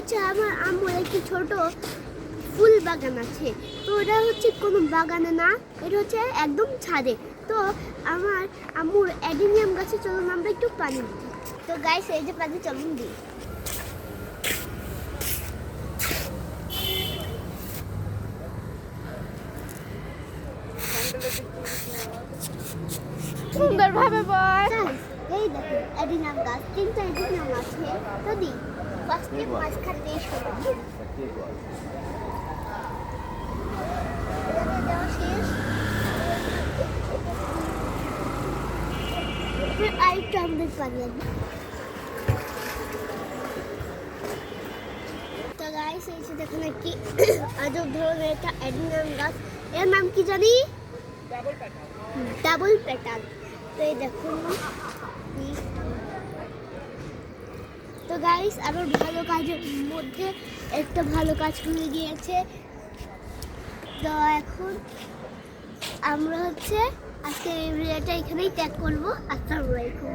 হচ্ছে আমার আম্মুর একটি ছোট ফুল বাগান আছে। তো ওটা হচ্ছে কোনো বাগানে না, এটা হচ্ছে একদম ছাদে। তো আমার আম্মুর অ্যাডেনিয়াম গাছে চলুন আমরা একটু পানি দিই। তো গাইস এই যে পানি চলুন দিই। সুন্দরভাবে বল। এই দেখো অ্যাডেনিয়াম গাছ, তিনটা অ্যাডেনিয়াম আছে। তো দিই ফার্স্টে মাঝখান দিয়ে শুরু দেওয়া শেষ। আরেকটু আমাদের পানি লাগবে। তো গাইস এই যে দেখুন একটি আজব ধরনের একটা অ্যাডেনিয়াম গাছ। এর নাম কি জানি? Double petal. তো এই দেখুন। তো গাইস আমার ভালো কাজের মধ্যে একটা ভালো কাজ হয়ে গিয়েছে। তো এখন আমরা হচ্ছে আজকে এই ভিডিওটা এখানেই ত্যাগ করবো। আসসালামু আলাইকুম।